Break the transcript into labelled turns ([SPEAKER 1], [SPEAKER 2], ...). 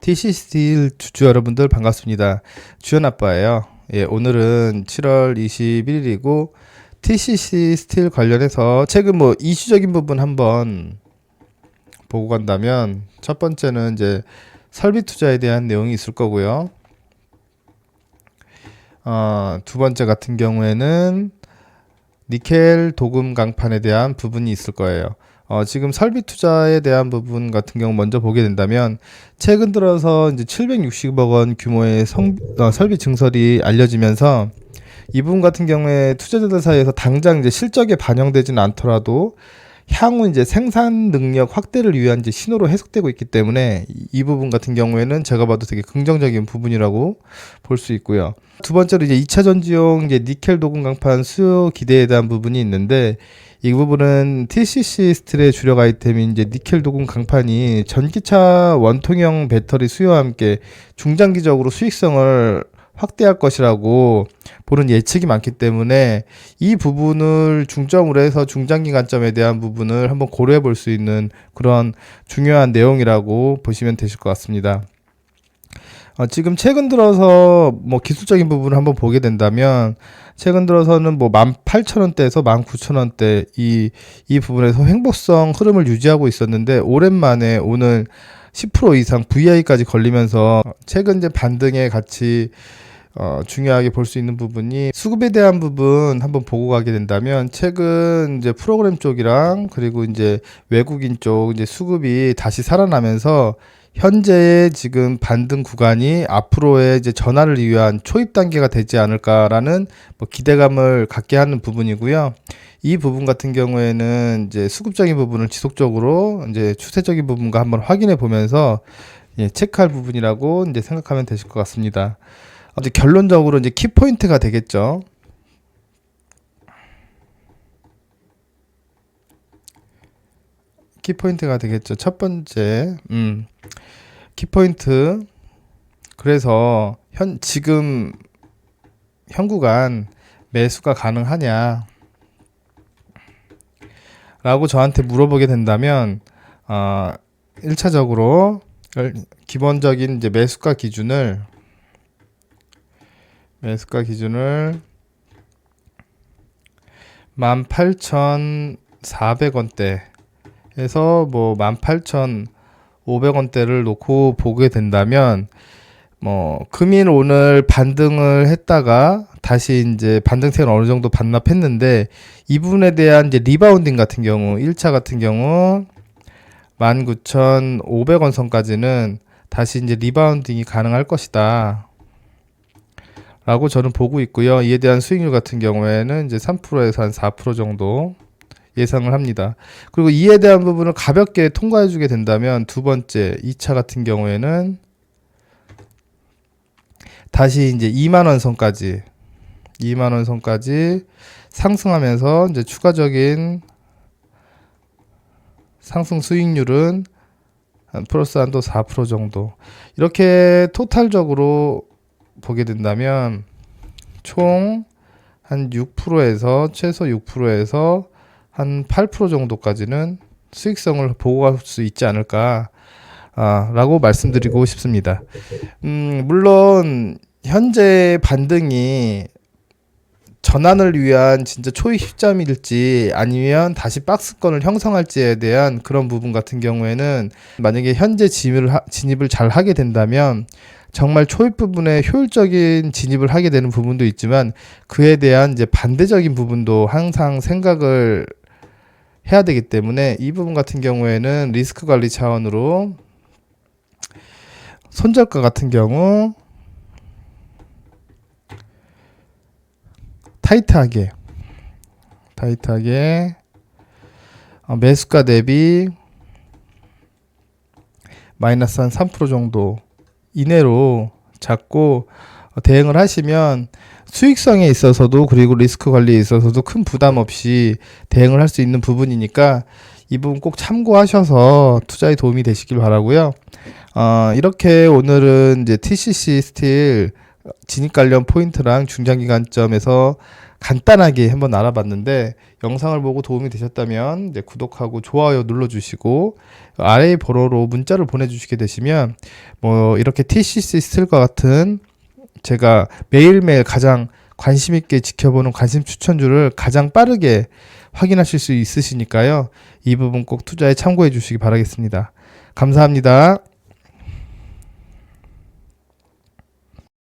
[SPEAKER 1] TC 스틸 주주 여러분들 반갑습니다. 주연 아빠예요. 예, 오늘은 7월 21일이고 TCC 스틸 관련해서 최근 이슈적인 부분 한번 보고 간다면 첫 번째는 이제 설비 투자에 대한 내용이 있을 거고요. 두 번째 같은 경우에는 니켈 도금 강판에 대한 부분이 있을 거예요. 지금 설비 투자에 대한 부분 같은 경우 먼저 보게 된다면 최근 들어서 이제 760억 원 규모의 설비 증설이 알려지면서 이 부분 같은 경우에 투자자들 사이에서 당장 이제 실적에 반영되지는 않더라도 향후 이제 생산 능력 확대를 위한 이제 신호로 해석되고 있기 때문에 이 부분 같은 경우에는 제가 봐도 되게 긍정적인 부분이라고 볼 수 있고요. 두 번째로 이제 2차 전지용 이제 니켈 도금 강판 수요 기대에 대한 부분이 있는데 이 부분은 TCC 스틸의 주력 아이템인 이제 니켈 도금 강판이 전기차 원통형 배터리 수요와 함께 중장기적으로 수익성을 확대할 것이라고 보는 예측이 많기 때문에 이 부분을 중점으로 해서 중장기 관점에 대한 부분을 한번 고려해 볼 수 있는 그런 중요한 내용이라고 보시면 되실 것 같습니다. 지금 최근 들어서 기술적인 부분을 한번 보게 된다면 최근 들어서는 18,000원대에서 19,000원대 이 부분에서 횡보성 흐름을 유지하고 있었는데 오랜만에 오늘 10% 이상 VI까지 걸리면서 최근 이제 반등에 같이 중요하게 볼 수 있는 부분이 수급에 대한 부분 한번 보고 가게 된다면 최근 이제 프로그램 쪽이랑 그리고 이제 외국인 쪽 이제 수급이 다시 살아나면서 현재의 지금 반등 구간이 앞으로의 이제 전환을 위한 초입 단계가 되지 않을까라는 기대감을 갖게 하는 부분이고요. 이 부분 같은 경우에는 이제 수급적인 부분을 지속적으로 이제 추세적인 부분과 한번 확인해 보면서 체크할 부분이라고 이제 생각하면 되실 것 같습니다. 이제 결론적으로 이제 키포인트가 되겠죠. 키포인트가 되겠죠. 첫 번째, 키포인트. 그래서 지금 현 구간 매수가 가능하냐? 라고 저한테 물어보게 된다면, 1차적으로 기본적인 이제 매수가 기준을 18,400원대에서 18,500원대를 놓고 보게 된다면 금일 오늘 반등을 했다가 다시 이제 반등세는 어느 정도 반납했는데 이 부분에 대한 이제 리바운딩 같은 경우 1차 같은 경우 19,500원 선까지는 다시 이제 리바운딩이 가능할 것이다 라고 저는 보고 있고요. 이에 대한 수익률 같은 경우에는 이제 3%에서 한 4% 정도 예상을 합니다. 그리고 이에 대한 부분을 가볍게 통과해 주게 된다면 두 번째 2차 같은 경우에는 다시 이제 2만원 선까지 상승하면서 이제 추가적인 상승 수익률은 한 플러스 한도 4% 정도 이렇게 토탈적으로 보게 된다면 총 한 6%에서 최소 6%에서 한 8% 정도까지는 수익성을 보고 갈 수 있지 않을까 라고 말씀드리고 싶습니다. 물론 현재 반등이 전환을 위한 진짜 초입 시점일지 아니면 다시 박스권을 형성할지에 대한 그런 부분 같은 경우에는 만약에 현재 진입을 잘 하게 된다면 정말 초입 부분에 효율적인 진입을 하게 되는 부분도 있지만 그에 대한 이제 반대적인 부분도 항상 생각을 해야 되기 때문에 이 부분 같은 경우에는 리스크 관리 차원으로 손절가 같은 경우 타이트하게 매수가 대비 마이너스 한 3% 정도 이내로 잡고 대응을 하시면 수익성에 있어서도 그리고 리스크 관리에 있어서도 큰 부담 없이 대응을 할 수 있는 부분이니까 이 부분 꼭 참고하셔서 투자에 도움이 되시길 바라고요. 이렇게 오늘은 이제 TCC 스틸 진입 관련 포인트랑 중장기관점에서 간단하게 한번 알아봤는데 영상을 보고 도움이 되셨다면 이제 구독하고 좋아요 눌러주시고 아래 번호로 문자를 보내주시게 되시면 뭐 이렇게 TCC 스틸과 같은 제가 매일매일 가장 관심 있게 지켜보는 관심 추천주를 가장 빠르게 확인하실 수 있으시니까요. 이 부분 꼭 투자에 참고해 주시기 바라겠습니다. 감사합니다.